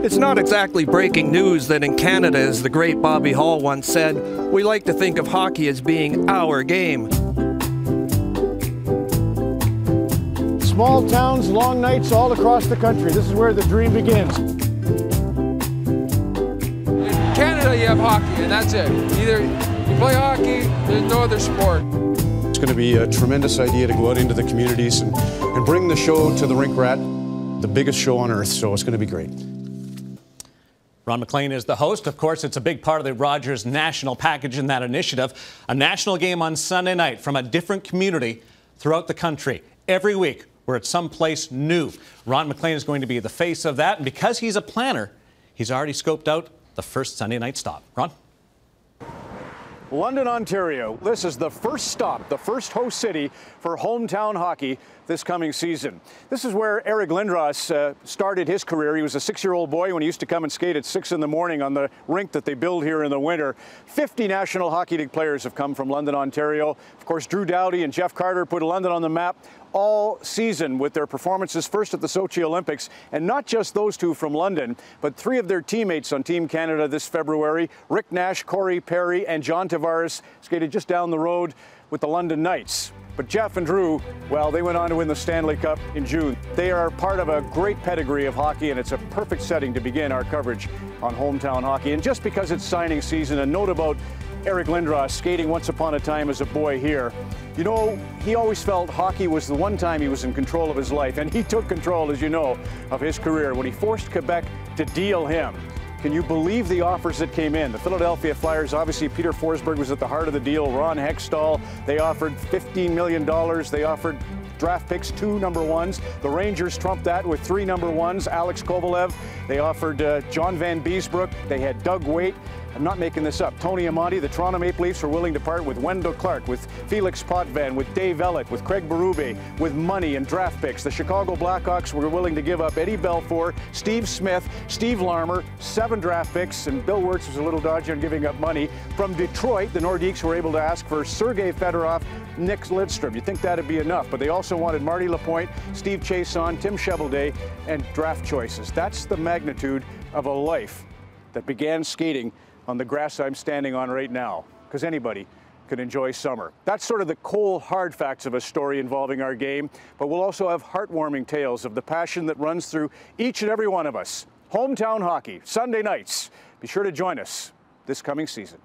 It's not exactly breaking news that in Canada, as the great Bobby Hall once said, we like to think of hockey as being our game. Small towns, long nights all across the country. This is where the dream begins. In Canada, you have hockey, and that's it. Either you play hockey, there's no other sport. It's going to be a tremendous idea to go out into the communities and bring the show to the Rink Rat, the biggest show on earth, so it's going to be great. Ron MacLean is the host. Of course, it's a big part of the Rogers National package in that initiative. A national game on Sunday night from a different community throughout the country. Every week, we're at some place new. Ron MacLean is going to be the face of that. And because he's a planner, he's already scoped out the first Sunday night stop. Ron? London, Ontario. This is the first stop, the first host city for hometown hockey this coming season. This is where Eric Lindros started his career. He was a 6-year-old boy when he used to come and skate at 6 in the morning on the rink that they build here in the winter. 50 National Hockey League players have come from London, Ontario. Of course, Drew Doughty and Jeff Carter put London on the map all season with their performances first at the Sochi Olympics, and not just those two from London, but 3 of their teammates on Team Canada this February. Rick Nash, Corey Perry, and John Tavares skated just down the road with the London Knights. But Jeff and Drew, well, they went on to win the Stanley Cup in June. They are part of a great pedigree of hockey, and it's a perfect setting to begin our coverage on hometown hockey. And just because it's signing season, a note about Eric Lindros skating once upon a time as a boy here. You know, he always felt hockey was the one time he was in control of his life, and he took control, as you know, of his career when he forced Quebec to deal him. Can you believe the offers that came in? The Philadelphia Flyers, obviously Peter Forsberg was at the heart of the deal. Ron Hextall, they offered $15 million. They offered draft picks, 2 number 1s. The Rangers trumped that with 3 number 1s. Alex Kovalev. They offered John Van Beesbrook. They had Doug Waite. I'm not making this up. Tony Amonte. The Toronto Maple Leafs were willing to part with Wendell Clark, with Felix Potvin, with Dave Elliott, with Craig Berube, with money and draft picks. The Chicago Blackhawks were willing to give up Eddie Belfour, Steve Smith, Steve Larmer, 7 draft picks, and Bill Wirtz was a little dodgy on giving up money. From Detroit, the Nordiques were able to ask for Sergei Fedorov, Nick Lidstrom. You'd think that'd be enough, but they also wanted Marty Lapointe, Steve Chason, Tim Cheveldae, and draft choices. That's the magnitude of a life that began skating on the grass I'm standing on right now, because anybody can enjoy summer. That's sort of the cold, hard facts of a story involving our game, but we'll also have heartwarming tales of the passion that runs through each and every one of us. Hometown hockey, Sunday nights. Be sure to join us this coming season.